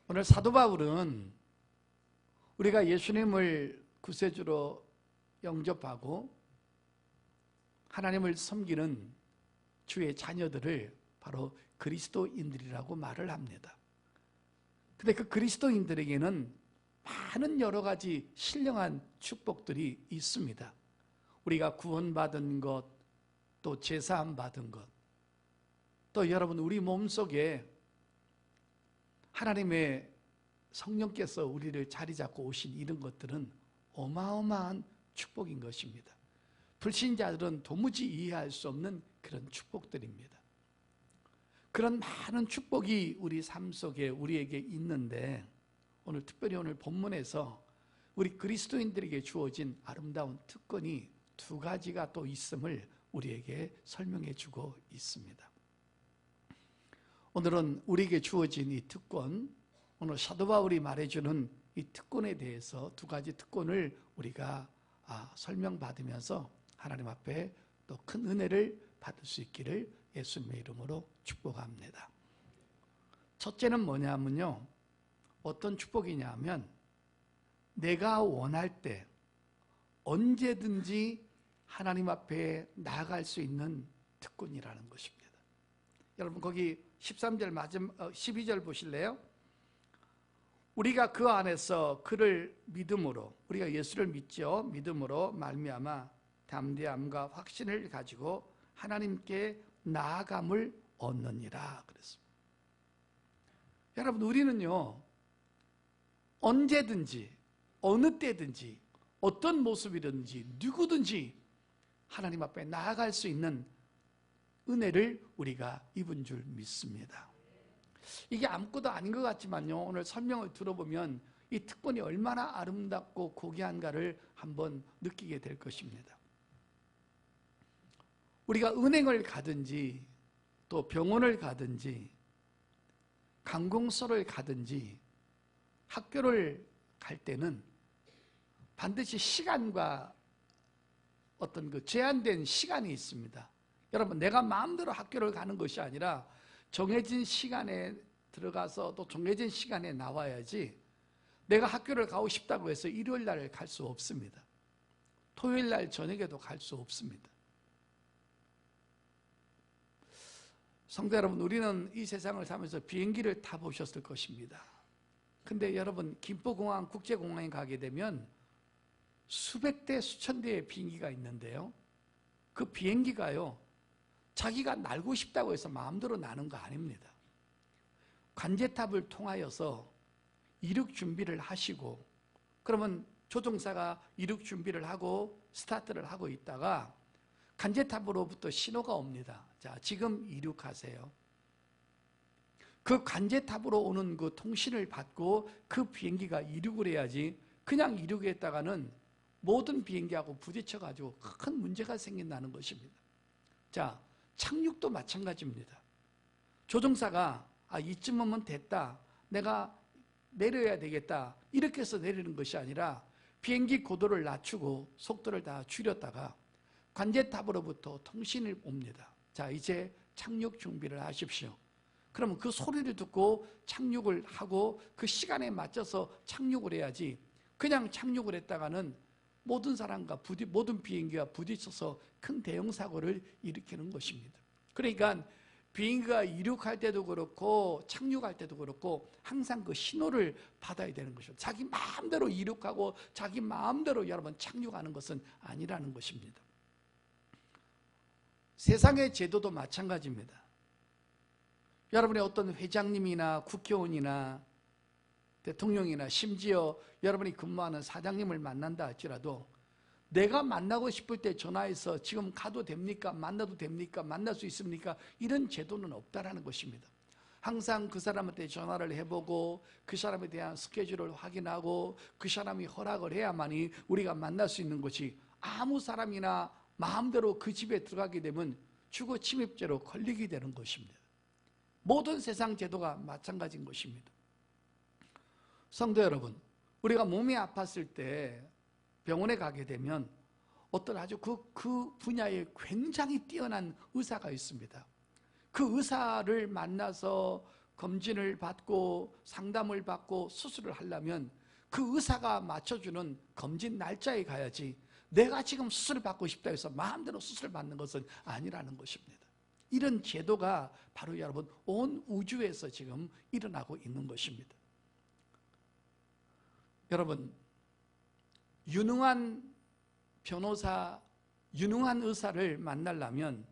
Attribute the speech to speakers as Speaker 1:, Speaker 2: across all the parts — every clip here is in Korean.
Speaker 1: 오늘 사도 바울은 우리가 예수님을 구세주로 영접하고 하나님을 섬기는 주의 자녀들을 바로 그리스도인들이라고 말을 합니다. 근데 그 그리스도인들에게는 많은 여러 가지 신령한 축복들이 있습니다. 우리가 구원받은 것, 또 제사함 받은 것, 또 여러분 우리 몸속에 하나님의 성령께서 우리를 자리 잡고 오신 이런 것들은 어마어마한 축복인 것입니다. 불신자들은 도무지 이해할 수 없는 그런 축복들입니다. 그런 많은 축복이 우리 삶 속에 우리에게 있는데 오늘 특별히 오늘 본문에서 우리 그리스도인들에게 주어진 아름다운 특권이 두 가지가 또 있음을 우리에게 설명해 주고 있습니다. 오늘은 우리에게 주어진 이 특권, 오늘 사도 바울이 말해주는 이 특권에 대해서 두 가지 특권을 우리가 설명받으면서 하나님 앞에 또 큰 은혜를 받을 수 있기를 예수님의 이름으로 축복합니다. 첫째는 뭐냐면요, 어떤 축복이냐 하면 내가 원할 때 언제든지 하나님 앞에 나아갈 수 있는 특권이라는 것입니다. 여러분 거기 13절 12절 보실래요? 우리가 그 안에서 그를 믿음으로, 우리가 예수를 믿죠. 믿음으로 말미암아 담대함과 확신을 가지고 하나님께 나아감을 얻느니라 그랬습니다. 여러분 우리는요, 언제든지 어느 때든지 어떤 모습이든지 누구든지 하나님 앞에 나아갈 수 있는 은혜를 우리가 입은 줄 믿습니다. 이게 아무것도 아닌 것 같지만요, 오늘 설명을 들어보면 이 특권이 얼마나 아름답고 고귀한가를 한번 느끼게 될 것입니다. 우리가 은행을 가든지 또 병원을 가든지 관공서를 가든지 학교를 갈 때는 반드시 시간과 어떤 그 제한된 시간이 있습니다. 여러분 내가 마음대로 학교를 가는 것이 아니라 정해진 시간에 들어가서 또 정해진 시간에 나와야지, 내가 학교를 가고 싶다고 해서 일요일 날 갈 수 없습니다. 토요일 날 저녁에도 갈 수 없습니다. 성도 여러분, 우리는 이 세상을 살면서 비행기를 타보셨을 것입니다. 근데 여러분 김포공항 국제공항에 가게 되면 수백 대 수천 대의 비행기가 있는데요, 그 비행기가요 자기가 날고 싶다고 해서 마음대로 나는 거 아닙니다. 관제탑을 통하여서 이륙 준비를 하시고, 그러면 조종사가 이륙 준비를 하고 스타트를 하고 있다가 관제탑으로부터 신호가 옵니다. 자, 지금 이륙하세요. 그 관제탑으로 오는 그 통신을 받고 그 비행기가 이륙을 해야지, 그냥 이륙했다가는 모든 비행기하고 부딪혀가지고 큰 문제가 생긴다는 것입니다. 자, 착륙도 마찬가지입니다. 조종사가 이쯤이면 됐다, 내가 내려야 되겠다, 이렇게 해서 내리는 것이 아니라 비행기 고도를 낮추고 속도를 다 줄였다가 관제탑으로부터 통신을 옵니다. 자, 이제 착륙 준비를 하십시오. 그러면 그 소리를 듣고 착륙을 하고 그 시간에 맞춰서 착륙을 해야지, 그냥 착륙을 했다가는 모든 사람과 모든 비행기가 부딪혀서 큰 대형 사고를 일으키는 것입니다. 그러니까 비행기가 이륙할 때도 그렇고 착륙할 때도 그렇고 항상 그 신호를 받아야 되는 것입니다. 자기 마음대로 이륙하고 자기 마음대로 여러분 착륙하는 것은 아니라는 것입니다. 세상의 제도도 마찬가지입니다. 여러분의 어떤 회장님이나 국회의원이나 대통령이나 심지어 여러분이 근무하는 사장님을 만난다 할지라도 내가 만나고 싶을 때 전화해서 지금 가도 됩니까? 만나도 됩니까? 만날 수 있습니까? 이런 제도는 없다라는 것입니다. 항상 그 사람한테 전화를 해보고 그 사람에 대한 스케줄을 확인하고 그 사람이 허락을 해야만이 우리가 만날 수 있는 것이, 아무 사람이나 마음대로 그 집에 들어가게 되면 주거 침입죄로 걸리게 되는 것입니다. 모든 세상 제도가 마찬가지인 것입니다. 성도 여러분, 우리가 몸이 아팠을 때 병원에 가게 되면 어떤 아주 그 분야에 굉장히 뛰어난 의사가 있습니다. 그 의사를 만나서 검진을 받고 상담을 받고 수술을 하려면 그 의사가 맞춰주는 검진 날짜에 가야지 내가 지금 수술을 받고 싶다 해서 마음대로 수술을 받는 것은 아니라는 것입니다. 이런 제도가 바로 여러분 온 우주에서 지금 일어나고 있는 것입니다. 여러분, 유능한 변호사, 유능한 의사를 만나려면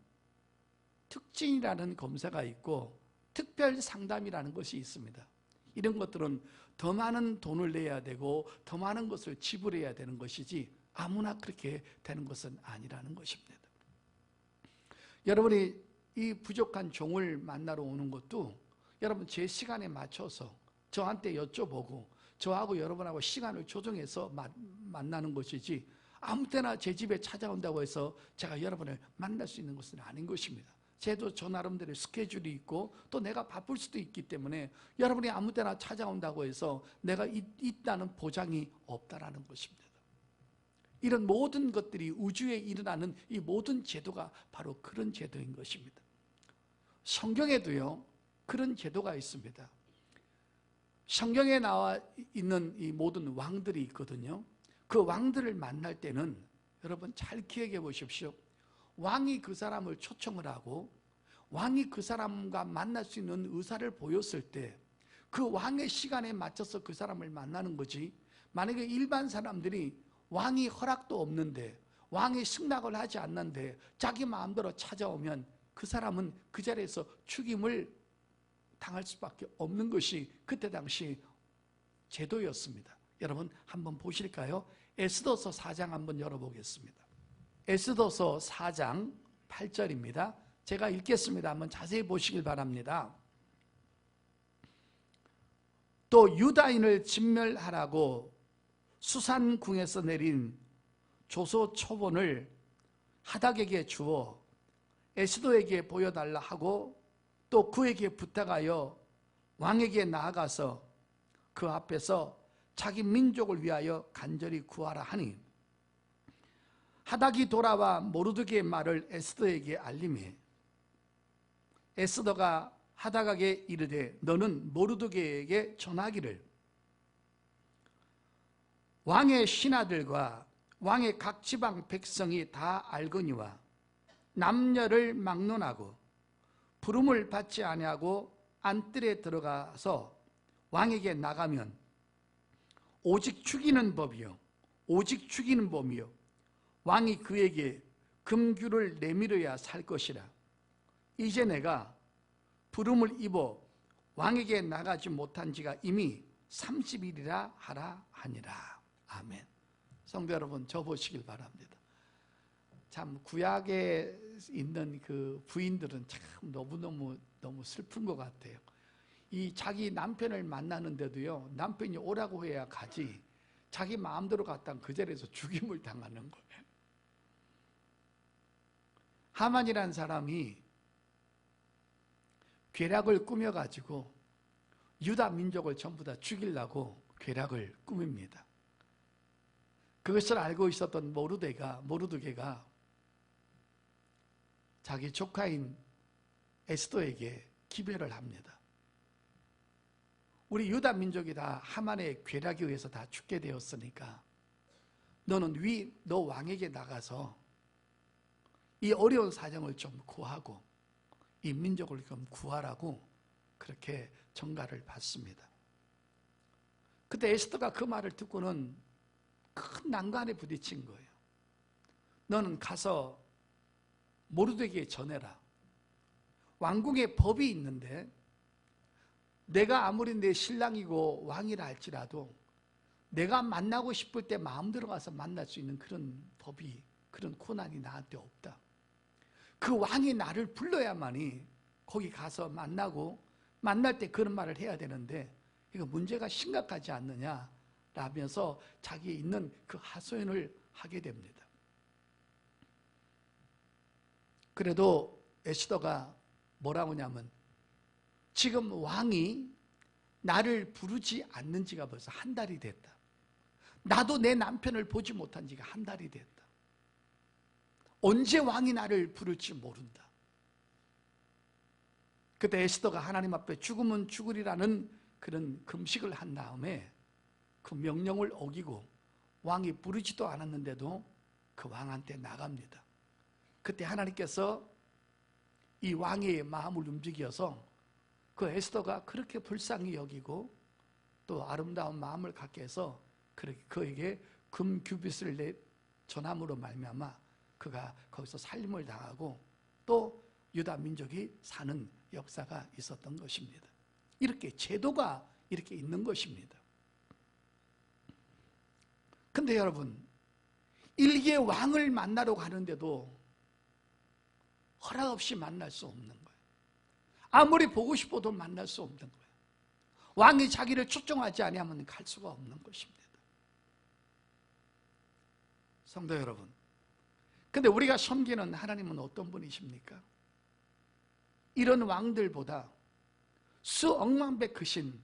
Speaker 1: 특진이라는 검사가 있고 특별 상담이라는 것이 있습니다. 이런 것들은 더 많은 돈을 내야 되고 더 많은 것을 지불해야 되는 것이지 아무나 그렇게 되는 것은 아니라는 것입니다. 여러분이 이 부족한 종을 만나러 오는 것도 여러분 제 시간에 맞춰서 저한테 여쭤보고 저하고 여러분하고 시간을 조정해서 만나는 것이지 아무 때나 제 집에 찾아온다고 해서 제가 여러분을 만날 수 있는 것은 아닌 것입니다. 저도 저 나름대로 스케줄이 있고 또 내가 바쁠 수도 있기 때문에 여러분이 아무 때나 찾아온다고 해서 내가 있다는 보장이 없다라는 것입니다. 이런 모든 것들이 우주에 일어나는 이 모든 제도가 바로 그런 제도인 것입니다. 성경에도요 그런 제도가 있습니다. 성경에 나와 있는 이 모든 왕들이 있거든요. 그 왕들을 만날 때는 여러분 잘 기억해 보십시오. 왕이 그 사람을 초청을 하고 왕이 그 사람과 만날 수 있는 의사를 보였을 때 그 왕의 시간에 맞춰서 그 사람을 만나는 거지, 만약에 일반 사람들이 왕이 허락도 없는데 왕이 승낙을 하지 않는데 자기 마음대로 찾아오면 그 사람은 그 자리에서 죽임을 당할 수밖에 없는 것이 그때 당시 제도였습니다. 여러분 한번 보실까요? 에스더서 4장 한번 열어보겠습니다. 에스더서 4장 8절입니다. 제가 읽겠습니다. 한번 자세히 보시길 바랍니다. 또 유다인을 진멸하라고 수산궁에서 내린 조서 초본을 하닥에게 주어 에스더에게 보여달라 하고 또 그에게 부탁하여 왕에게 나아가서 그 앞에서 자기 민족을 위하여 간절히 구하라 하니 하닥이 돌아와 모르드게의 말을 에스더에게 알림해 에스더가 하닥에게 이르되 너는 모르드게에게 전하기를 왕의 신하들과 왕의 각 지방 백성이 다 알거니와 남녀를 막론하고 부름을 받지 아니하고 안뜰에 들어가서 왕에게 나가면 오직 죽이는 법이요 오직 죽이는 법이요 왕이 그에게 금규를 내밀어야 살 것이라. 이제 내가 부름을 입어 왕에게 나가지 못한 지가 이미 30일이라 하라 하니라. 아멘. 성도 여러분, 저 보시길 바랍니다. 참 구약에 있는 그 부인들은 참 너무 슬픈 것 같아요. 이 자기 남편을 만나는데도요 남편이 오라고 해야 가지 자기 마음대로 갔다가 그 자리에서 죽임을 당하는 거예요. 하만이라는 사람이 괴략을 꾸며가지고 유다 민족을 전부 다 죽이려고 괴략을 꾸밉니다. 그것을 알고 있었던 모르드게가 자기 조카인 에스더에게 기별을 합니다. 우리 유다 민족이 다 하만의 괴략에 의해서 다 죽게 되었으니까 너는 너 왕에게 나가서 이 어려운 사정을 좀 구하고 이 민족을 좀 구하라고 그렇게 전가를 받습니다. 그때 에스더가 그 말을 듣고는 큰 난관에 부딪힌 거예요. 너는 가서 모르드게에게 전해라. 왕궁에 법이 있는데 내가 아무리 내 신랑이고 왕이라 할지라도 내가 만나고 싶을 때 마음대로 가서 만날 수 있는 그런 법이, 그런 권한이 나한테 없다. 그 왕이 나를 불러야만이 거기 가서 만날 때 그런 말을 해야 되는데 이거 문제가 심각하지 않느냐 라면서 자기에 있는 그 하소연을 하게 됩니다. 그래도 에스더가 뭐라고 하냐면 지금 왕이 나를 부르지 않는 지가 벌써 한 달이 됐다. 나도 내 남편을 보지 못한 지가 한 달이 됐다. 언제 왕이 나를 부를지 모른다. 그때 에스더가 하나님 앞에 죽으면 죽으리라는 그런 금식을 한 다음에 그 명령을 어기고 왕이 부르지도 않았는데도 그 왕한테 나갑니다. 그때 하나님께서 이 왕의 마음을 움직여서 그 에스더가 그렇게 불쌍히 여기고 또 아름다운 마음을 갖게 해서 그에게 금 규빗을 전함으로 말미암아 그가 거기서 살림을 당하고 또 유다 민족이 사는 역사가 있었던 것입니다. 이렇게 제도가 이렇게 있는 것입니다. 근데 여러분, 일개 왕을 만나러 가는데도 허락 없이 만날 수 없는 거예요. 아무리 보고 싶어도 만날 수 없는 거예요. 왕이 자기를 초청하지 아니하면 갈 수가 없는 것입니다. 성도 여러분, 근데 우리가 섬기는 하나님은 어떤 분이십니까? 이런 왕들보다 수억만배 크신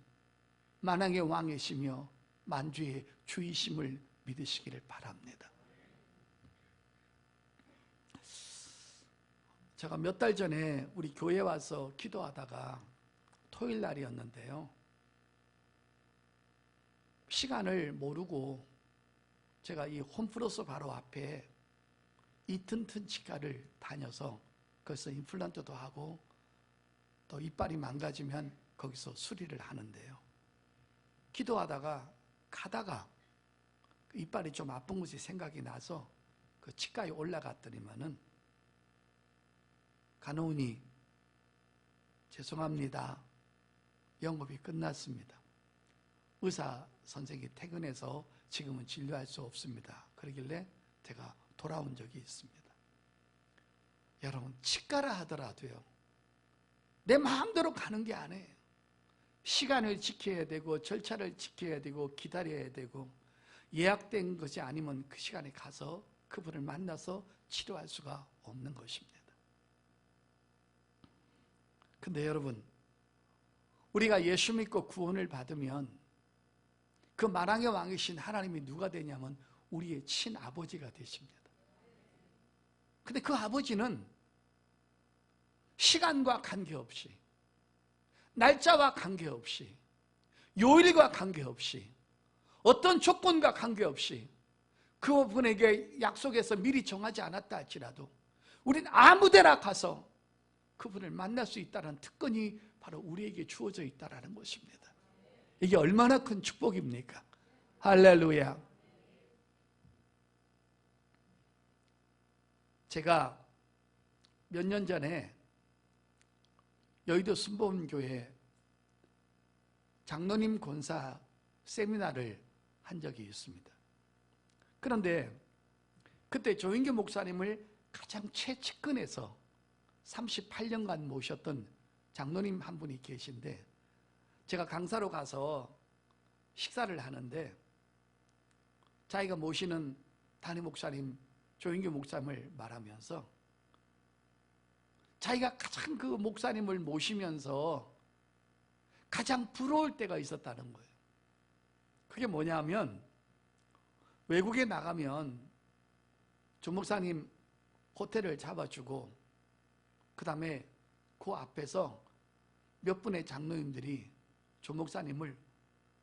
Speaker 1: 만왕의 왕이시며 만주의 주이심을 믿으시기를 바랍니다. 제가 몇 달 전에 우리 교회 와서 기도하다가 토요일 날이었는데요, 시간을 모르고 제가 이 홈플러스 바로 앞에 이튼튼 치과를 다녀서 거기서 임플란트도 하고 또 이빨이 망가지면 거기서 수리를 하는데요, 기도하다가 가다가 그 이빨이 좀 아픈 것이 생각이 나서 그 치과에 올라갔더니만은 간호원이 죄송합니다, 영업이 끝났습니다. 의사 선생이 퇴근해서 지금은 진료할 수 없습니다. 그러길래 제가 돌아온 적이 있습니다. 여러분, 치과라 하더라도요, 내 마음대로 가는 게 아니에요. 시간을 지켜야 되고 절차를 지켜야 되고 기다려야 되고 예약된 것이 아니면 그 시간에 가서 그분을 만나서 치료할 수가 없는 것입니다. 근데 여러분, 우리가 예수 믿고 구원을 받으면 그 만왕의 왕이신 하나님이 누가 되냐면 우리의 친아버지가 되십니다. 근데 그 아버지는 시간과 관계없이, 날짜와 관계없이, 요일과 관계없이, 어떤 조건과 관계없이 그분에게 약속해서 미리 정하지 않았다 할지라도 우리는 아무데나 가서 그분을 만날 수 있다는 특권이 바로 우리에게 주어져 있다는 것입니다. 이게 얼마나 큰 축복입니까? 할렐루야. 제가 몇 년 전에 여의도 순복음교회 장로님 권사 세미나를 한 적이 있습니다. 그런데 그때 조인교 목사님을 가장 최측근에서 38년간 모셨던 장로님 한 분이 계신데, 제가 강사로 가서 식사를 하는데 자기가 모시는 담임 목사님 조인교 목사님을 말하면서 자기가 가장 그 목사님을 모시면서 가장 부러울 때가 있었다는 거예요. 그게 뭐냐면, 외국에 나가면 조 목사님 호텔을 잡아주고 그 다음에 그 앞에서 몇 분의 장로님들이 조 목사님을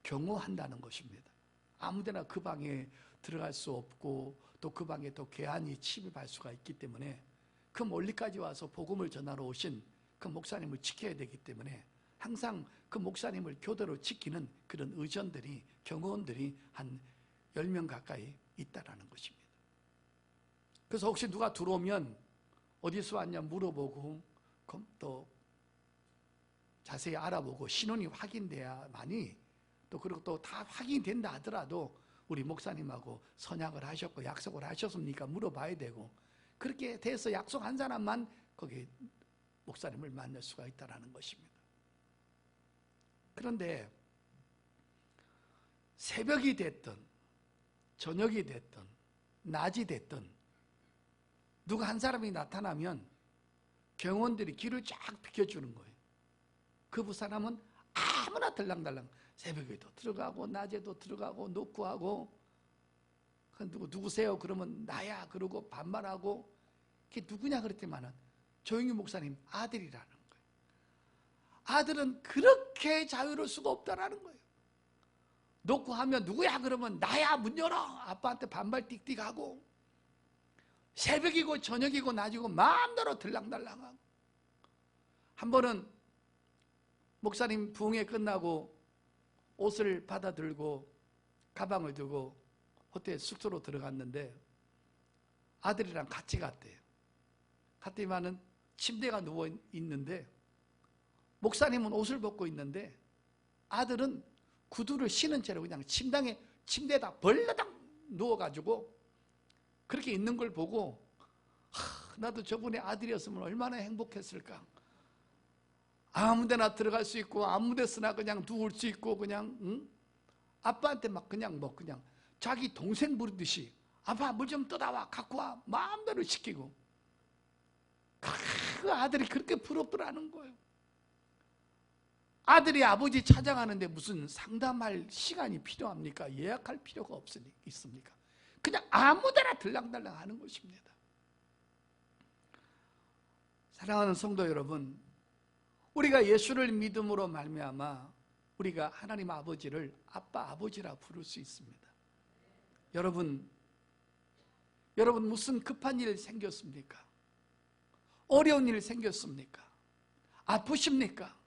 Speaker 1: 경호한다는 것입니다. 아무데나 그 방에 들어갈 수 없고 또 그 방에 또 괴한이 침입할 수가 있기 때문에 그 멀리까지 와서 복음을 전하러 오신 그 목사님을 지켜야 되기 때문에 항상 그 목사님을 교대로 지키는 그런 의전들이, 경호원들이 한 10명 가까이 있다라는 것입니다. 그래서 혹시 누가 들어오면 어디서 왔냐 물어보고 또 자세히 알아보고 신원이 확인돼야만이, 또 그리고 또 다 확인된다 하더라도 우리 목사님하고 선약을 하셨고 약속을 하셨습니까? 물어봐야 되고, 그렇게 돼서 약속한 사람만 거기 목사님을 만날 수가 있다는 것입니다. 그런데 새벽이 됐든 저녁이 됐든 낮이 됐든 누가 한 사람이 나타나면 경호원들이 길을 쫙 비켜주는 거예요. 그 사람은 아무나 들랑달랑 새벽에도 들어가고 낮에도 들어가고 노크하고, 누구세요? 그러면 나야 그러고 반말하고. 그게 누구냐 그랬더니만은 조영규 목사님 아들이라는 거예요. 아들은 그렇게 자유로울 수가 없다라는 거예요. 놓고 하면 누구야 그러면 나야 문 열어. 아빠한테 반발 띡띡하고 새벽이고 저녁이고 낮이고 마음대로 들락달락하고. 한 번은 목사님 부흥회 끝나고 옷을 받아 들고 가방을 들고 호텔 숙소로 들어갔는데 아들이랑 같이 갔대요. 갔더니만은 침대가 누워 있는데 목사님은 옷을 벗고 있는데 아들은 구두를 신은 채로 그냥 침대에다 벌러당 누워가지고 그렇게 있는 걸 보고 나도 저분의 아들이었으면 얼마나 행복했을까. 아무데나 들어갈 수 있고 아무데서나 그냥 누울 수 있고 그냥 아빠한테 막 그냥 자기 동생 부르듯이 아빠 물 좀 떠다 와 갖고 와 마음대로 시키고. 그 아들이 그렇게 부럽더라는 거예요. 아들이 아버지 찾아가는데 무슨 상담할 시간이 필요합니까? 예약할 필요가 있습니까? 그냥 아무데나 들락달락 하는 것입니다. 사랑하는 성도 여러분, 우리가 예수를 믿음으로 말미암아 우리가 하나님 아버지를 아빠 아버지라 부를 수 있습니다. 여러분 무슨 급한 일 생겼습니까? 어려운 일 생겼습니까? 아프십니까?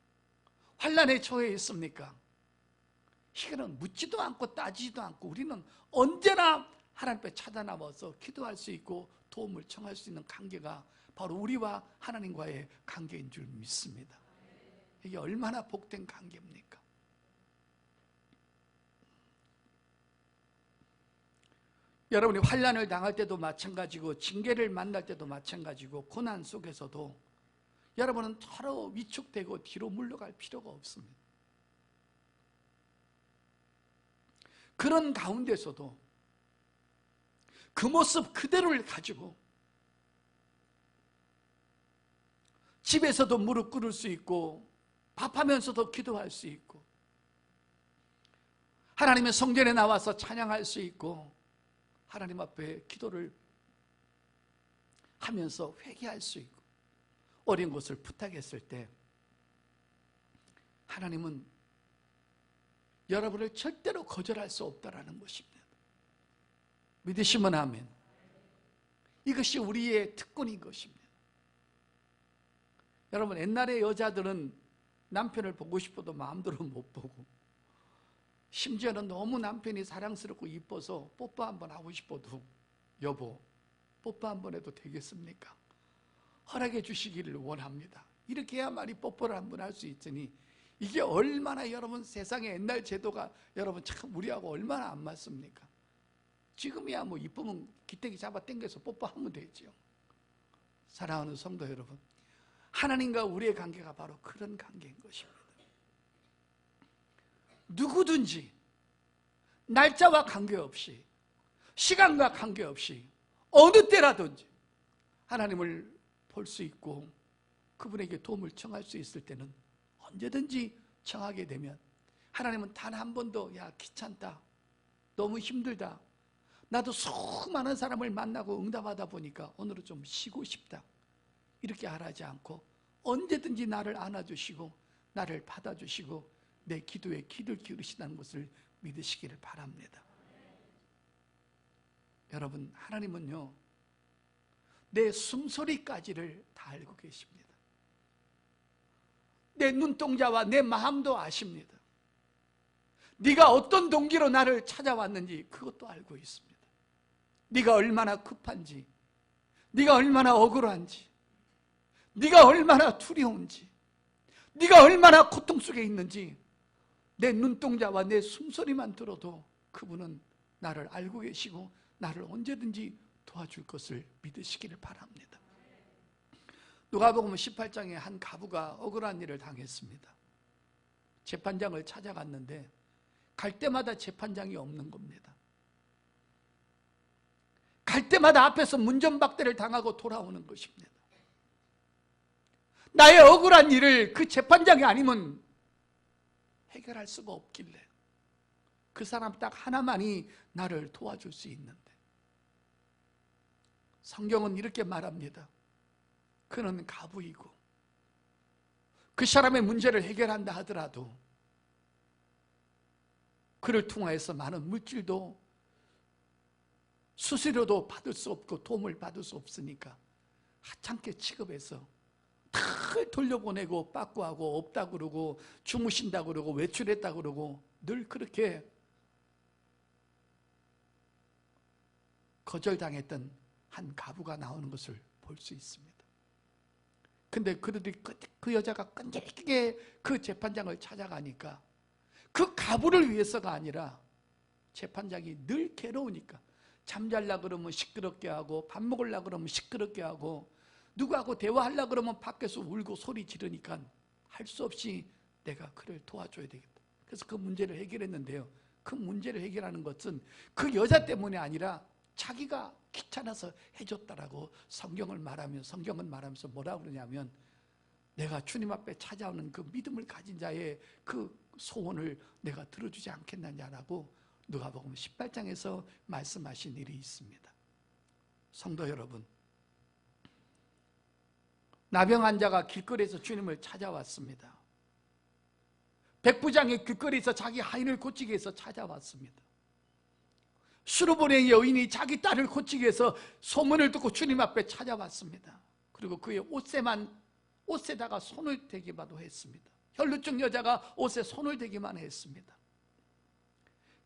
Speaker 1: 환난에 처해 있습니까? 이거는 묻지도 않고 따지지도 않고 우리는 언제나 하나님 앞에 찾아나와서 기도할 수 있고 도움을 청할 수 있는 관계가 바로 우리와 하나님과의 관계인 줄 믿습니다. 이게 얼마나 복된 관계입니까? 여러분이 환난을 당할 때도 마찬가지고 징계를 만날 때도 마찬가지고 고난 속에서도 여러분은 서로 위축되고 뒤로 물러갈 필요가 없습니다. 그런 가운데서도 그 모습 그대로를 가지고 집에서도 무릎 꿇을 수 있고 밥하면서도 기도할 수 있고 하나님의 성전에 나와서 찬양할 수 있고 하나님 앞에 기도를 하면서 회개할 수 있고 어린 것을 부탁했을 때 하나님은 여러분을 절대로 거절할 수 없다라는 것입니다. 믿으시면 아멘. 이것이 우리의 특권인 것입니다. 여러분 옛날에 여자들은 남편을 보고 싶어도 마음대로 못 보고 심지어는 너무 남편이 사랑스럽고 이뻐서 뽀뽀 한번 하고 싶어도 여보 뽀뽀 한번 해도 되겠습니까? 허락해 주시기를 원합니다. 이렇게 해야만이 뽀뽀를 한번 할 수 있으니 이게 얼마나 여러분 세상의 옛날 제도가 여러분 참 우리하고 얼마나 안 맞습니까? 지금이야 뭐 이쁘면 기대기 잡아 당겨서 뽀뽀하면 되죠. 사랑하는 성도 여러분, 하나님과 우리의 관계가 바로 그런 관계인 것입니다. 누구든지 날짜와 관계없이 시간과 관계없이 어느 때라든지 하나님을 볼 수 있고 그분에게 도움을 청할 수 있을 때는 언제든지 청하게 되면 하나님은 단 한 번도 야 귀찮다 너무 힘들다 나도 수많은 사람을 만나고 응답하다 보니까 오늘은 좀 쉬고 싶다 이렇게 하라지 않고 언제든지 나를 안아주시고 나를 받아주시고 내 기도에 귀를 기울이신다는 것을 믿으시기를 바랍니다. 여러분 하나님은요 내 숨소리까지를 다 알고 계십니다. 내 눈동자와 내 마음도 아십니다. 네가 어떤 동기로 나를 찾아왔는지 그것도 알고 있습니다. 네가 얼마나 급한지 네가 얼마나 억울한지 네가 얼마나 두려운지 네가 얼마나 고통 속에 있는지 내 눈동자와 내 숨소리만 들어도 그분은 나를 알고 계시고 나를 언제든지 도와줄 것을 믿으시기를 바랍니다. 누가복음 18장에 한 가부가 억울한 일을 당했습니다. 재판장을 찾아갔는데 갈 때마다 재판장이 없는 겁니다. 갈 때마다 앞에서 문전박대를 당하고 돌아오는 것입니다. 나의 억울한 일을 그 재판장이 아니면 해결할 수가 없길래 그 사람 딱 하나만이 나를 도와줄 수 있는데 성경은 이렇게 말합니다. 그는 가부이고 그 사람의 문제를 해결한다 하더라도 그를 통하여서 많은 물질도 수수료도 받을 수 없고 도움을 받을 수 없으니까 하찮게 취급해서 다 돌려보내고 빠꾸하고 없다 그러고 주무신다 그러고 외출했다 그러고 늘 그렇게 거절당했던 한 가부가 나오는 것을 볼 수 있습니다. 근데 그 여자가 끈질기게 그 재판장을 찾아가니까 그 가부를 위해서가 아니라 재판장이 늘 괴로우니까 잠잘라 그러면 시끄럽게 하고 밥 먹으려 그러면 시끄럽게 하고 누구하고 대화하려 그러면 밖에서 울고 소리 지르니까 할 수 없이 내가 그를 도와줘야 되겠다. 그래서 그 문제를 해결했는데요. 그 문제를 해결하는 것은 그 여자 때문이 아니라 자기가 귀찮아서 해줬다라고 성경은 말하면서 뭐라고 그러냐면 내가 주님 앞에 찾아오는 그 믿음을 가진 자의 그 소원을 내가 들어주지 않겠느냐라고 누가복음 18장에서 말씀하신 일이 있습니다. 성도 여러분, 나병 환자가 길거리에서 주님을 찾아왔습니다. 백부장이 길거리에서 자기 하인을 고치기 위해서 찾아왔습니다. 수르보네 여인이 자기 딸을 고치기 위해서 소문을 듣고 주님 앞에 찾아왔습니다. 그리고 그의 옷에다가 손을 대기만 했습니다. 혈루증 여자가 옷에 손을 대기만 했습니다.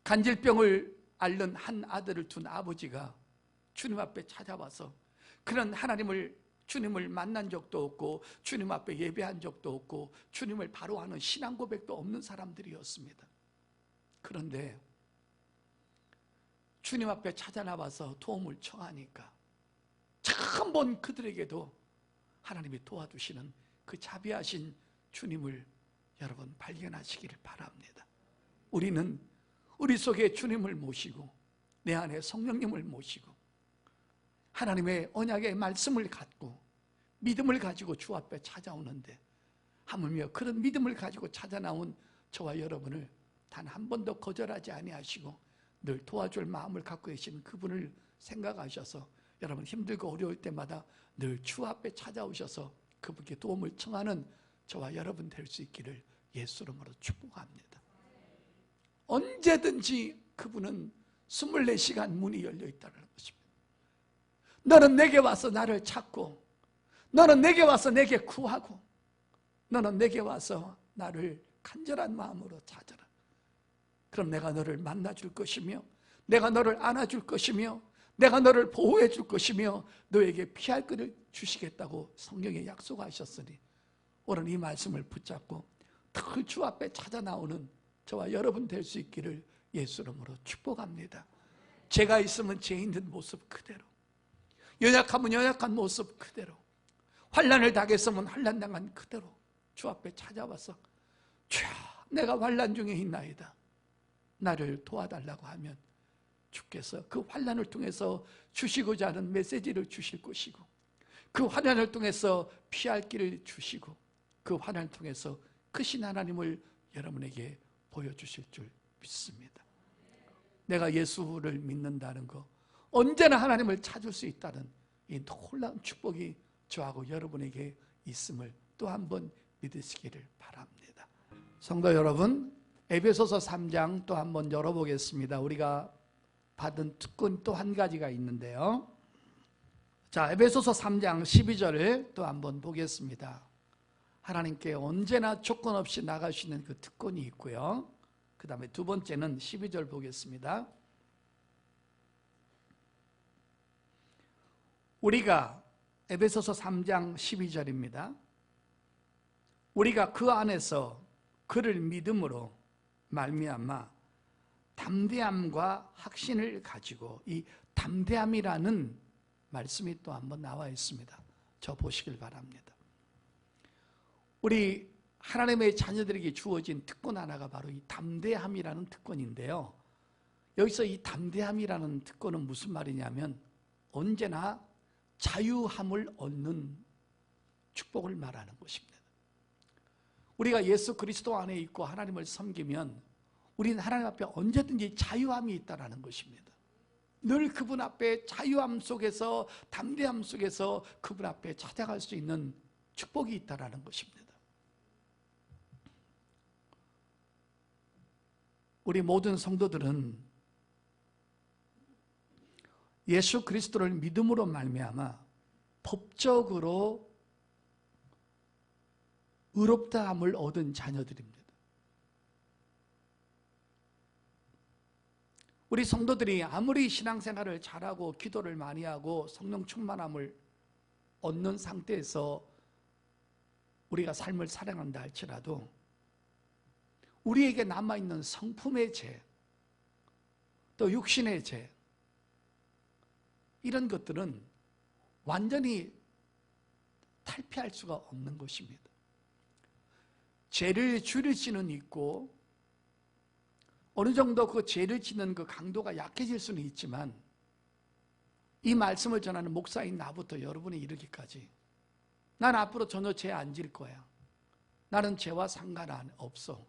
Speaker 1: 간질병을 앓는 한 아들을 둔 아버지가 주님 앞에 찾아와서 그런 주님을 만난 적도 없고 주님 앞에 예배한 적도 없고 주님을 바로 아는 신앙 고백도 없는 사람들이었습니다. 그런데 주님 앞에 찾아 나와서 도움을 청하니까 처음 본 그들에게도 하나님이 도와주시는 그 자비하신 주님을 여러분 발견하시기를 바랍니다. 우리는 우리 속에 주님을 모시고 내 안에 성령님을 모시고 하나님의 언약의 말씀을 갖고 믿음을 가지고 주 앞에 찾아오는데 하물며 그런 믿음을 가지고 찾아 나온 저와 여러분을 단 한 번도 거절하지 아니하시고 늘 도와줄 마음을 갖고 계신 그분을 생각하셔서 여러분 힘들고 어려울 때마다 늘 주 앞에 찾아오셔서 그분께 도움을 청하는 저와 여러분 될 수 있기를 예수 이름으로 축복합니다. 언제든지 그분은 24시간 문이 열려 있다는 것입니다. 너는 내게 와서 나를 찾고 너는 내게 와서 내게 구하고 너는 내게 와서 나를 간절한 마음으로 찾아라. 그럼 내가 너를 만나줄 것이며 내가 너를 안아줄 것이며 내가 너를 보호해 줄 것이며 너에게 피할 것을 주시겠다고 성경에 약속하셨으니 오늘 이 말씀을 붙잡고 늘 주 앞에 찾아 나오는 저와 여러분 될 수 있기를 예수 이름으로 축복합니다. 죄가 있으면 죄 있는 모습 그대로, 연약하면 연약한 모습 그대로, 환난을 당했으면 환난 당한 그대로 주 앞에 찾아와서 주여 내가 환난 중에 있나이다 나를 도와달라고 하면 주께서 그 환난을 통해서 주시고자 하는 메시지를 주실 것이고 그 환난을 통해서 피할 길을 주시고 그 환난을 통해서 크신 하나님을 여러분에게 보여주실 줄 믿습니다. 내가 예수를 믿는다는 거, 언제나 하나님을 찾을 수 있다는 이 놀라운 축복이 저하고 여러분에게 있음을 또 한 번 믿으시기를 바랍니다. 성도 여러분, 에베소서 3장 또 한 번 열어보겠습니다. 우리가 받은 특권 또 한 가지가 있는데요. 자, 에베소서 3장 12절을 또 한 번 보겠습니다. 하나님께 언제나 조건 없이 나갈 수 있는 그 특권이 있고요. 그 다음에 두 번째는 12절 보겠습니다. 우리가 에베소서 3장 12절입니다. 우리가 그 안에서 그를 믿음으로 말미암아 담대함과 확신을 가지고, 이 담대함이라는 말씀이 또 한번 나와 있습니다. 저 보시길 바랍니다. 우리 하나님의 자녀들에게 주어진 특권 하나가 바로 이 담대함이라는 특권인데요. 여기서 이 담대함이라는 특권은 무슨 말이냐면 언제나 자유함을 얻는 축복을 말하는 것입니다. 우리가 예수 그리스도 안에 있고 하나님을 섬기면 우리는 하나님 앞에 언제든지 자유함이 있다는 것입니다. 늘 그분 앞에 자유함 속에서, 담대함 속에서 그분 앞에 찾아갈 수 있는 축복이 있다는 것입니다. 우리 모든 성도들은 예수 그리스도를 믿음으로 말미암아 법적으로 의롭다함을 얻은 자녀들입니다. 우리 성도들이 아무리 신앙생활을 잘하고 기도를 많이 하고 성령 충만함을 얻는 상태에서 우리가 삶을 살아간다 할지라도 우리에게 남아있는 성품의 죄, 또 육신의 죄, 이런 것들은 완전히 탈피할 수가 없는 것입니다. 죄를 줄일 수는 있고 어느 정도 그 죄를 짓는 그 강도가 약해질 수는 있지만 이 말씀을 전하는 목사인 나부터 여러분이 이르기까지 난 앞으로 전혀 죄 안 질 거야. 나는 죄와 상관없어.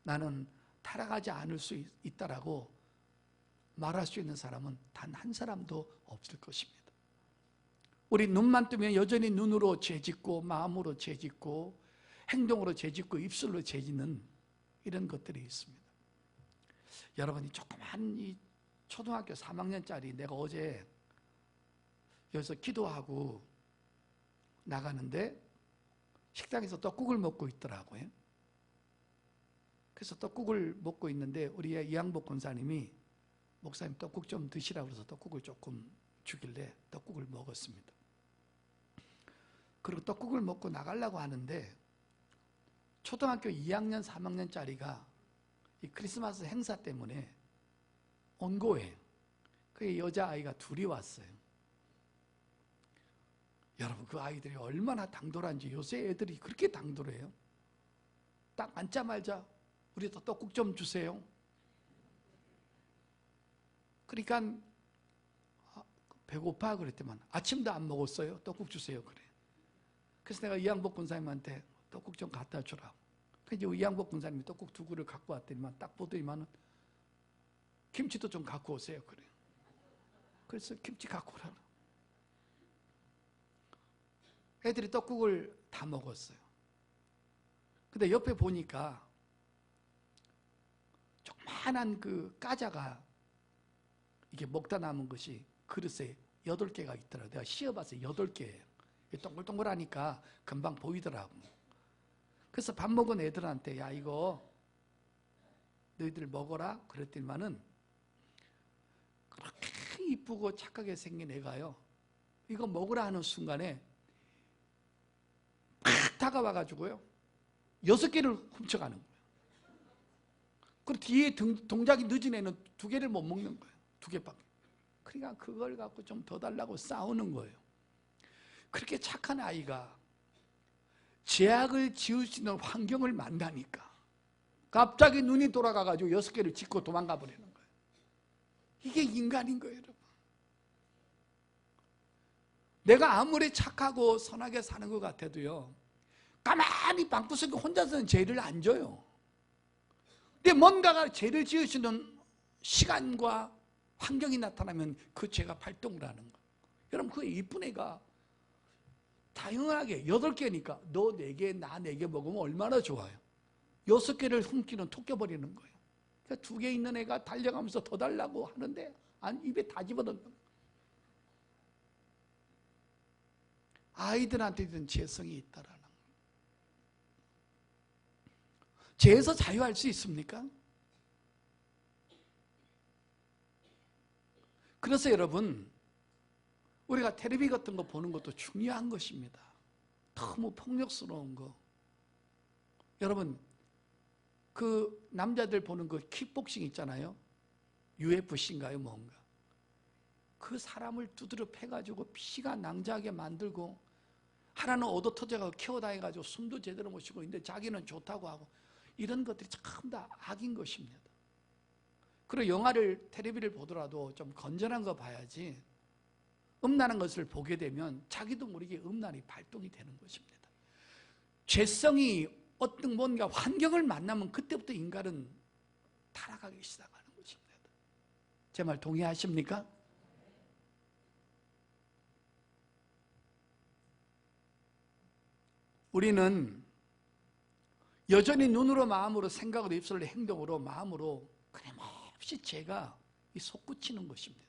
Speaker 1: 나는 타락하지 않을 수 있다라고 말할 수 있는 사람은 단 한 사람도 없을 것입니다. 우리 눈만 뜨면 여전히 눈으로 죄짓고 마음으로 죄짓고 행동으로 죄짓고 입술로 죄짓는 이런 것들이 있습니다. 여러분이 조그만 이 초등학교 3학년짜리 내가 어제 여기서 기도하고 나가는데 식당에서 떡국을 먹고 있더라고요. 그래서 떡국을 먹고 있는데 우리 이양복 권사님이 목사님 떡국 좀 드시라고 해서 떡국을 조금 주길래 떡국을 먹었습니다. 그리고 떡국을 먹고 나가려고 하는데 초등학교 2학년, 3학년짜리가 이 크리스마스 행사 때문에 온 거예요. 그 여자아이가 둘이 왔어요. 여러분 그 아이들이 얼마나 당돌한지 요새 애들이 그렇게 당돌해요. 딱 앉자마자 우리 떡국 좀 주세요. 그러니까 배고파 그랬더만 아침도 안 먹었어요. 떡국 주세요 그래. 그래서 내가 이양복 권사님한테 떡국 좀 갖다 주라고. 그래서 이양복 권사님이 떡국 2그릇 갖고 왔더니만 딱 보더니만 김치도 좀 갖고 오세요 그래. 그래서 김치 갖고 오라고. 애들이 떡국을 다 먹었어요. 근데 옆에 보니까 조그만한 그 까자가 이게 먹다 남은 것이 그릇에 8개가 있더라고요. 내가 씌어봤어요. 8개예요. 동글동글하니까 금방 보이더라고. 그래서 밥 먹은 애들한테 야 이거 너희들 먹어라 그랬더니만은 그렇게 이쁘고 착하게 생긴 애가요 이거 먹으라 하는 순간에 팍 다가와가지고요 6개를 훔쳐가는 거예요. 그리고 뒤에 동작이 늦은 애는 2개를 못 먹는 거예요. 2개밖에. 그러니까 그걸 갖고 좀 더 달라고 싸우는 거예요. 그렇게 착한 아이가 죄악을 지을 수 있는 환경을 만나니까 갑자기 눈이 돌아가가지고 6개를 짚고 도망가 버리는 거예요. 이게 인간인 거예요, 여러분. 내가 아무리 착하고 선하게 사는 것 같아도요 가만히 방구석에 혼자서는 죄를 안 져요. 근데 뭔가가 죄를 지으시는 시간과 환경이 나타나면 그 죄가 발동을 하는 거예요. 여러분 그 이쁜 애가 당연하게 8개니까 너 4개 나 4개 먹으면 얼마나 좋아요. 6개를 훔치는 톡 껴버리는 거예요. 그러니까 2개 있는 애가 달려가면서 더 달라고 하는데 입에 다 집어넣는 거예요. 아이들한테는 죄성이 있다라는 거예요. 죄에서 자유할 수 있습니까? 그래서 여러분 우리가 텔레비 같은 거 보는 것도 중요한 것입니다. 너무 폭력스러운 거. 여러분 그 남자들 보는 그 킥복싱 있잖아요. UFC인가요 뭔가. 그 사람을 두드려 패가지고 피가 낭자하게 만들고 하나는 얻어 터져가지고 키워다해가지고 숨도 제대로 못 쉬고 있는데 자기는 좋다고 하고 이런 것들이 전부 다 악인 것입니다. 그리고 영화를 텔레비를 보더라도 좀 건전한 거 봐야지 음란한 것을 보게 되면 자기도 모르게 음란이 발동이 되는 것입니다. 죄성이 어떤 뭔가 환경을 만나면 그때부터 인간은 타락하기 시작하는 것입니다. 제 말 동의하십니까? 우리는 여전히 눈으로 마음으로 생각으로 입술로 행동으로 마음으로 끊임없이 죄가 솟구치는 것입니다.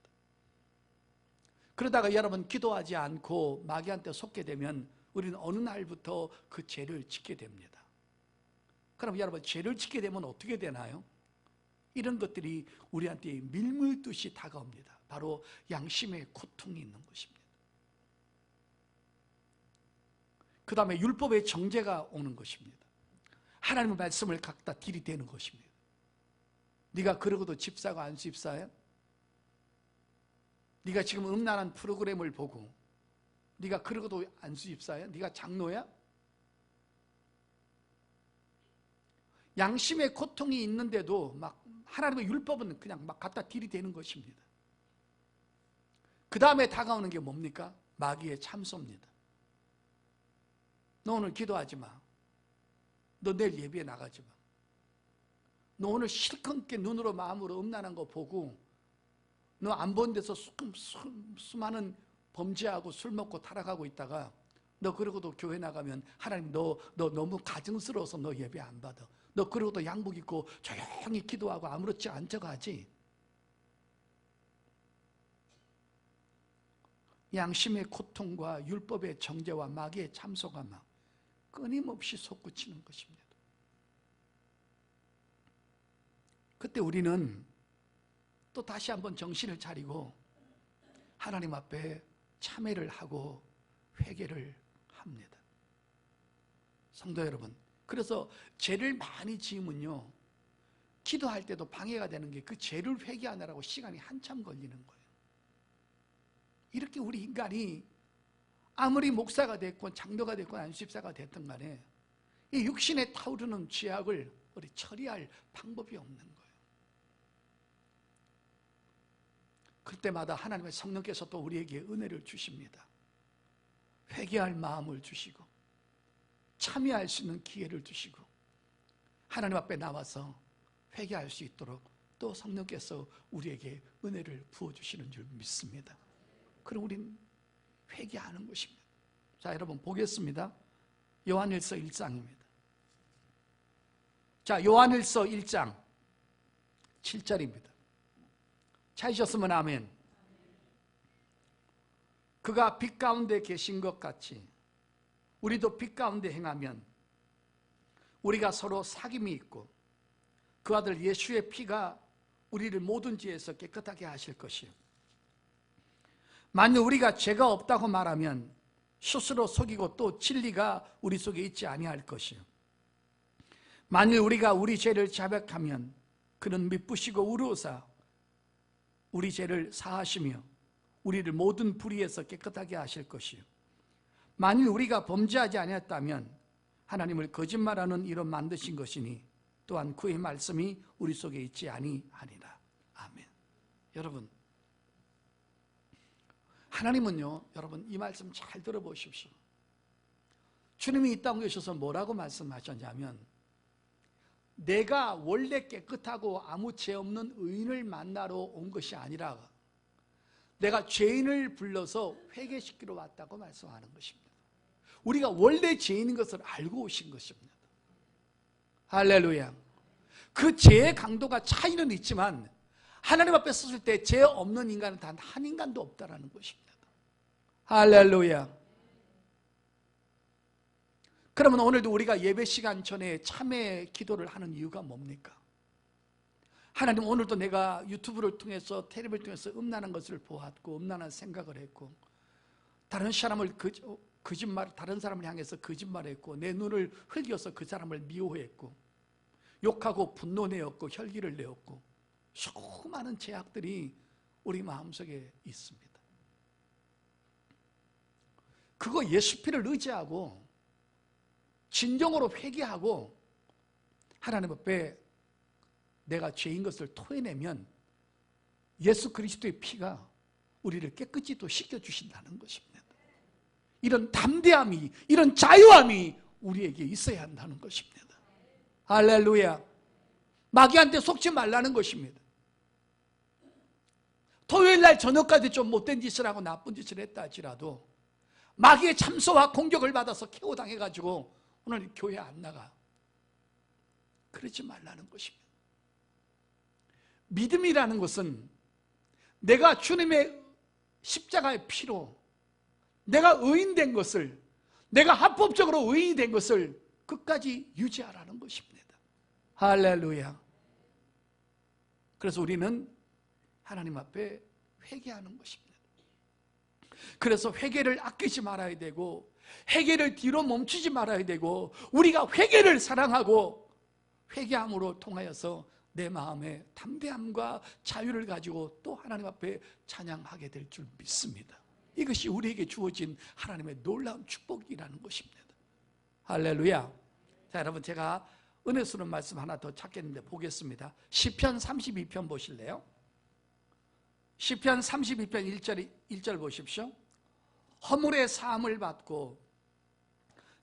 Speaker 1: 그러다가 여러분 기도하지 않고 마귀한테 속게 되면 우리는 어느 날부터 그 죄를 짓게 됩니다. 그럼 여러분 죄를 짓게 되면 어떻게 되나요? 이런 것들이 우리한테 밀물듯이 다가옵니다. 바로 양심의 고통이 있는 것입니다. 그 다음에 율법의 정죄가 오는 것입니다. 하나님의 말씀을 갖다 들이대는 것입니다. 네가 그러고도 집사가 안 집사야? 네가 지금 음란한 프로그램을 보고 네가 그러고도 안 집사야? 네가 장로야? 양심의 고통이 있는데도 막 하나님의 율법은 그냥 막 갖다 들이대는 것입니다. 그 다음에 다가오는 게 뭡니까? 마귀의 참소입니다. 너 오늘 기도하지 마. 너 내일 예배에 나가지 마. 너 오늘 실컷 눈으로 마음으로 음란한 거 보고 너 안 본 데서 수많은 범죄하고 술 먹고 타락하고 있다가 너 그러고도 교회 나가면 하나님 너 너무 가증스러워서 너 예배 안 받아. 너 그러고도 양복 입고 조용히 기도하고 아무렇지 않은 척 하지. 양심의 고통과 율법의 정죄와 마귀의 참소가 막 끊임없이 솟구치는 것입니다. 그때 우리는 또 다시 한번 정신을 차리고 하나님 앞에 참회를 하고 회개를 합니다. 성도 여러분, 그래서 죄를 많이 지으면요 기도할 때도 방해가 되는 게 그 죄를 회개하느라고 시간이 한참 걸리는 거예요. 이렇게 우리 인간이 아무리 목사가 됐건 장로가 됐건 안수집사가 됐든 간에 이 육신에 타오르는 죄악을 우리 처리할 방법이 없는 거예요. 그때마다 하나님의 성령께서 또 우리에게 은혜를 주십니다. 회개할 마음을 주시고 참여할 수 있는 기회를 주시고 하나님 앞에 나와서 회개할 수 있도록 또 성령께서 우리에게 은혜를 부어주시는 줄 믿습니다. 그럼 우리는 회개하는 것입니다. 자, 여러분 보겠습니다. 요한일서 1장입니다. 자, 요한일서 1장 7절입니다. 찾으셨으면 아멘. 그가 빛 가운데 계신 것 같이 우리도 빛 가운데 행하면 우리가 서로 사귐이 있고 그 아들 예수의 피가 우리를 모든 죄에서 깨끗하게 하실 것이요. 만약 우리가 죄가 없다고 말하면 스스로 속이고 또 진리가 우리 속에 있지 아니할 것이요. 만일 우리가 우리 죄를 자백하면 그는 미쁘시고 의로우사 우리 죄를 사하시며 우리를 모든 불의에서 깨끗하게 하실 것이요. 만일 우리가 범죄하지 아니했다면 하나님을 거짓말하는 이로 만드신 것이니 또한 그의 말씀이 우리 속에 있지 아니하니라. 아멘. 여러분, 하나님은요, 여러분 이 말씀 잘 들어보십시오. 주님이 이 땅에 오셔서 뭐라고 말씀하셨냐면 내가 원래 깨끗하고 아무 죄 없는 의인을 만나러 온 것이 아니라 내가 죄인을 불러서 회개시키러 왔다고 말씀하는 것입니다. 우리가 원래 죄인인 것을 알고 오신 것입니다. 할렐루야. 그 죄의 강도가 차이는 있지만 하나님 앞에 섰을 때 죄 없는 인간은 단 한 인간도 없다라는 것입니다. 할렐루야. 그러면 오늘도 우리가 예배 시간 전에 참회 기도를 하는 이유가 뭡니까? 하나님, 오늘도 내가 유튜브를 통해서 텔레비를 통해서 음란한 것을 보았고 음란한 생각을 했고 다른 사람을 다른 사람을 향해서 거짓말했고 내 눈을 흘겨서 그 사람을 미워했고 욕하고 분노내었고 혈기를 내었고 수많은 죄악들이 우리 마음속에 있습니다. 그거 예수 피를 의지하고 진정으로 회개하고 하나님 앞에 내가 죄인 것을 토해내면 예수 그리스도의 피가 우리를 깨끗이 또 씻겨주신다는 것입니다. 이런 담대함이, 이런 자유함이 우리에게 있어야 한다는 것입니다. 할렐루야. 마귀한테 속지 말라는 것입니다. 토요일날 저녁까지 좀 못된 짓을 하고 나쁜 짓을 했다 할지라도 마귀의 참소와 공격을 받아서 KO 당해가지고 오늘 교회 안 나가. 그러지 말라는 것입니다. 믿음이라는 것은 내가 주님의 십자가의 피로 내가 의인된 것을, 내가 합법적으로 의인이 된 것을 끝까지 유지하라는 것입니다. 할렐루야. 그래서 우리는 하나님 앞에 회개하는 것입니다. 그래서 회개를 아끼지 말아야 되고, 회개를 뒤로 멈추지 말아야 되고, 우리가 회개를 사랑하고 회개함으로 통하여서 내 마음에 담대함과 자유를 가지고 또 하나님 앞에 찬양하게 될 줄 믿습니다. 이것이 우리에게 주어진 하나님의 놀라운 축복이라는 것입니다. 할렐루야. 자, 여러분, 제가 은혜스러운 말씀 하나 더 찾겠는데 보겠습니다. 시편 32편 보실래요? 시편 32편 1절 보십시오. 허물의 사함을 받고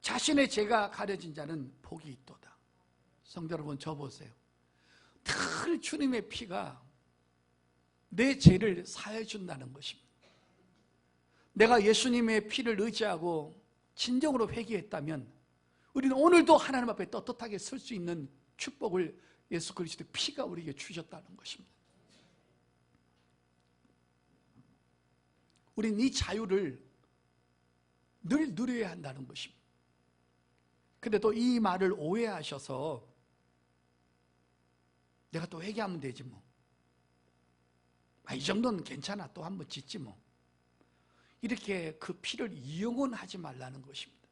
Speaker 1: 자신의 죄가 가려진 자는 복이 있도다. 성도 여러분, 저 보세요. 늘 주님의 피가 내 죄를 사해 준다는 것입니다. 내가 예수님의 피를 의지하고 진정으로 회개했다면 우리는 오늘도 하나님 앞에 떳떳하게 설 수 있는 축복을 예수 그리스도의 피가 우리에게 주셨다는 것입니다. 우리는 이 자유를 늘 누려야 한다는 것입니다. 근데 또 이 말을 오해하셔서 내가 또 회개하면 되지 뭐. 이 정도는 괜찮아. 또 한번 짓지 뭐. 이렇게 그 피를 이용은 하지 말라는 것입니다.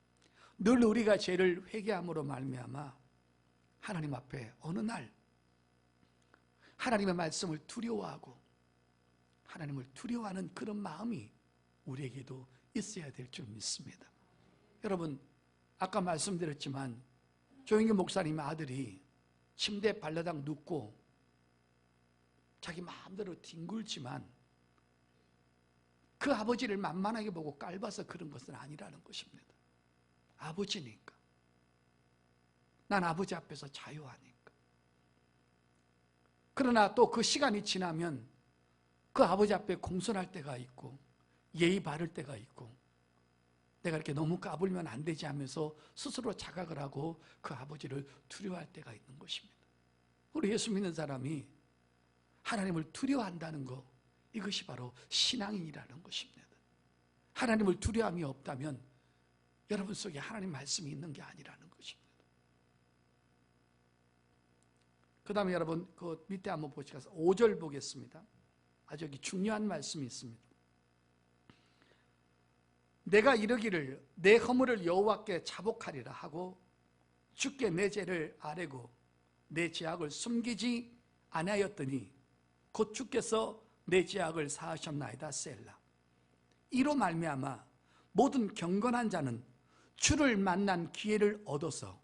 Speaker 1: 늘 우리가 죄를 회개함으로 말미암아 하나님 앞에 어느 날 하나님의 말씀을 두려워하고 하나님을 두려워하는 그런 마음이 우리에게도 있어야 될 줄 믿습니다. 여러분, 아까 말씀드렸지만 조영기 목사님의 아들이 침대에 발라당 눕고 자기 마음대로 뒹굴지만 그 아버지를 만만하게 보고 깔봐서 그런 것은 아니라는 것입니다. 아버지니까. 난 아버지 앞에서 자유하니까. 그러나 또 그 시간이 지나면 그 아버지 앞에 공손할 때가 있고 예의 바를 때가 있고 내가 이렇게 너무 까불면 안 되지 하면서 스스로 자각을 하고 그 아버지를 두려워할 때가 있는 것입니다. 우리 예수 믿는 사람이 하나님을 두려워한다는 것, 이것이 바로 신앙인이라는 것입니다. 하나님을 두려움이 없다면 여러분 속에 하나님 말씀이 있는 게 아니라는 것입니다. 그 다음에 여러분 그 밑에 한번 보시겠습니다. 5절 보겠습니다. 아주 여기 중요한 말씀이 있습니다. 내가 이르기를 내 허물을 여호와께 자복하리라 하고 주께 내 죄를 아뢰고 내 죄악을 숨기지 아니하였더니 곧 주께서 내 죄악을 사하셨나이다. 셀라. 이로 말미암아 모든 경건한 자는 주를 만난 기회를 얻어서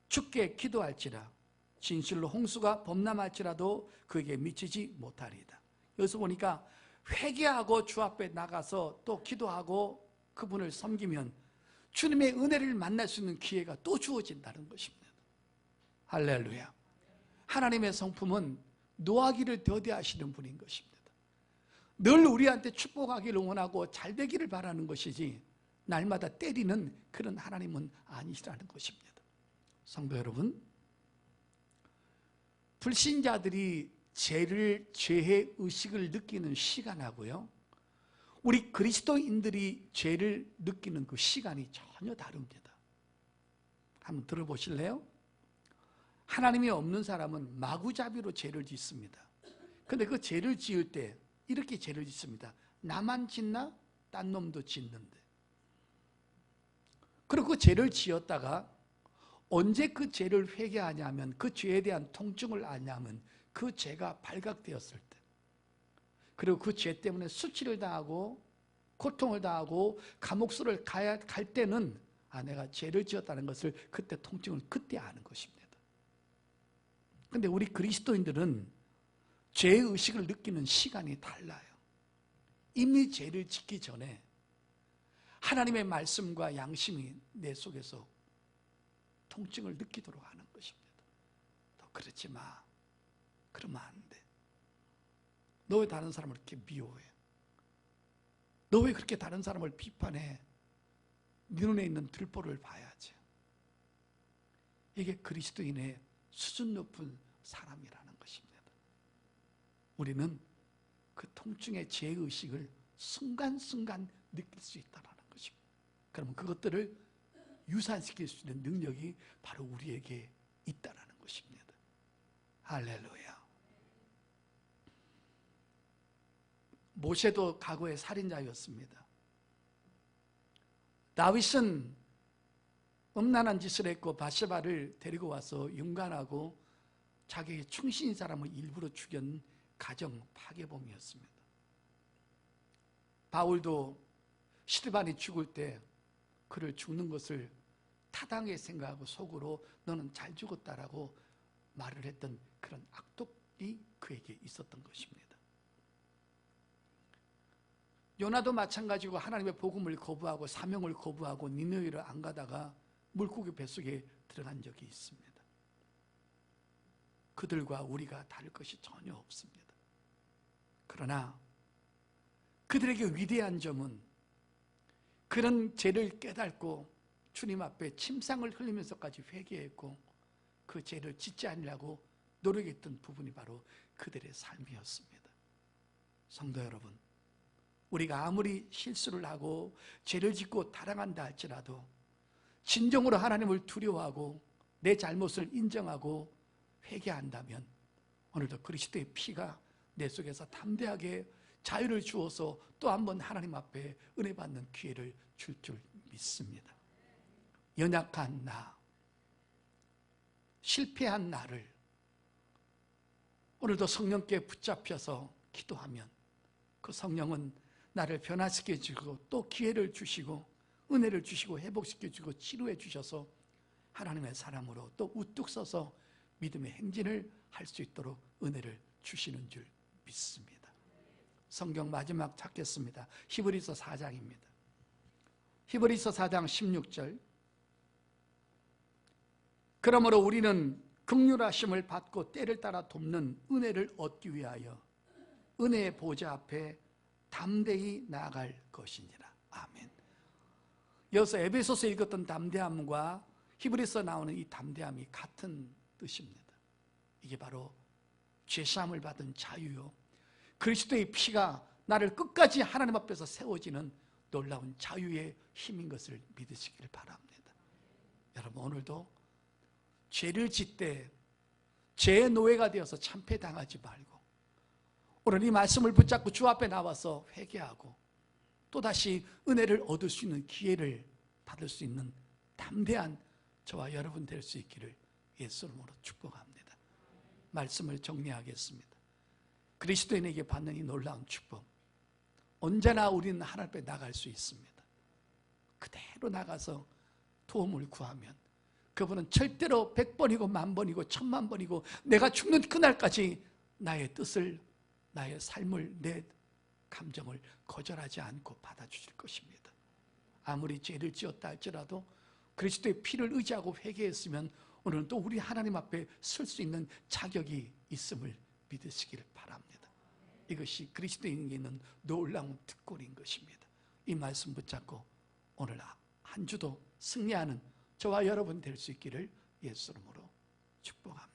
Speaker 1: 주께 기도할지라. 진실로 홍수가 범람할지라도 그에게 미치지 못하리이다. 여기서 보니까 회개하고 주 앞에 나가서 또 기도하고 그분을 섬기면 주님의 은혜를 만날 수 있는 기회가 또 주어진다는 것입니다. 할렐루야. 하나님의 성품은 노하기를 더디하시는 분인 것입니다. 늘 우리한테 축복하기를 원하고 잘 되기를 바라는 것이지 날마다 때리는 그런 하나님은 아니시라는 것입니다. 성도 여러분, 불신자들이 죄의 의식을 느끼는 시간하고요, 우리 그리스도인들이 죄를 느끼는 그 시간이 전혀 다릅니다. 한번 들어보실래요? 하나님이 없는 사람은 마구잡이로 죄를 짓습니다. 그런데 그 죄를 지을 때 이렇게 죄를 짓습니다. 나만 짓나? 딴 놈도 짓는데. 그리고 그 죄를 지었다가 언제 그 죄를 회개하냐면, 그 죄에 대한 통증을 아냐면 그 죄가 발각되었을 때, 그리고 그 죄 때문에 수치를 당하고 고통을 당하고 감옥수를 갈 때는 내가 죄를 지었다는 것을 그때 통증을 그때 아는 것입니다. 그런데 우리 그리스도인들은 죄의 의식을 느끼는 시간이 달라요. 이미 죄를 짓기 전에 하나님의 말씀과 양심이 내 속에서 통증을 느끼도록 하는 것입니다. 너 그러지 마. 그러면 안 돼. 너 왜 다른 사람을 이렇게 미워해? 너 왜 그렇게 다른 사람을 비판해? 네 눈에 있는 들보를 봐야지. 이게 그리스도인의 수준 높은 사람이라는 것입니다. 우리는 그 통증의 죄의식을 순간순간 느낄 수 있다는 것입니다. 그러면 그것들을 유산시킬 수 있는 능력이 바로 우리에게 있다는 것입니다. 할렐루야. 모세도 과거의 살인자였습니다. 다윗은 음란한 짓을 했고 바세바를 데리고 와서 윤관하고 자기의 충신인 사람을 일부러 죽인 가정 파괴범이었습니다. 바울도 스데반이 죽을 때 그를 죽는 것을 타당하게 생각하고 속으로 너는 잘 죽었다라고 말을 했던 그런 악독이 그에게 있었던 것입니다. 요나도 마찬가지고 하나님의 복음을 거부하고 사명을 거부하고 니느웨를 안 가다가 물고기 뱃속에 들어간 적이 있습니다. 그들과 우리가 다를 것이 전혀 없습니다. 그러나 그들에게 위대한 점은 그런 죄를 깨닫고 주님 앞에 침상을 흘리면서까지 회개했고 그 죄를 짓지 않으려고 노력했던 부분이 바로 그들의 삶이었습니다. 성도 여러분, 우리가 아무리 실수를 하고 죄를 짓고 타락한다 할지라도 진정으로 하나님을 두려워하고 내 잘못을 인정하고 회개한다면 오늘도 그리스도의 피가 내 속에서 담대하게 자유를 주어서 또 한 번 하나님 앞에 은혜 받는 기회를 줄 믿습니다. 연약한 나, 실패한 나를 오늘도 성령께 붙잡혀서 기도하면 그 성령은 나를 변화시켜 주고 또 기회를 주시고 은혜를 주시고 회복시켜 주고 치료해 주셔서 하나님의 사람으로 또 우뚝 서서 믿음의 행진을 할 수 있도록 은혜를 주시는 줄 믿습니다. 성경 마지막 찾겠습니다. 히브리서 4장입니다. 히브리서 4장 16절. 그러므로 우리는 긍휼하심을 받고 때를 따라 돕는 은혜를 얻기 위하여 은혜의 보좌 앞에 담대히 나아갈 것이니라. 아멘. 여기서 에베소서 읽었던 담대함과 히브리서 나오는 이 담대함이 같은 뜻입니다. 이게 바로 죄사함을 받은 자유요, 그리스도의 피가 나를 끝까지 하나님 앞에서 세워지는 놀라운 자유의 힘인 것을 믿으시길 바랍니다. 여러분, 오늘도 죄를 짓되 죄의 노예가 되어서 참패당하지 말고 오늘 이 말씀을 붙잡고 주 앞에 나와서 회개하고 또다시 은혜를 얻을 수 있는 기회를 받을 수 있는 담대한 저와 여러분 될 수 있기를 예수 이름으로 축복합니다. 말씀을 정리하겠습니다. 그리스도인에게 받는 이 놀라운 축복, 언제나 우리는 하나님 앞에 나갈 수 있습니다. 그대로 나가서 도움을 구하면 그분은 절대로 100번이고 10,000번이고 10,000,000번이고 내가 죽는 그날까지 나의 뜻을, 나의 삶을, 내 감정을 거절하지 않고 받아주실 것입니다. 아무리 죄를 지었다 할지라도 그리스도의 피를 의지하고 회개했으면 오늘은 또 우리 하나님 앞에 설 수 있는 자격이 있음을 믿으시길 바랍니다. 이것이 그리스도인에게 있는 놀라운 특권인 것입니다. 이 말씀 붙잡고 오늘 한 주도 승리하는 저와 여러분 될 수 있기를 예수 이름으로 축복합니다.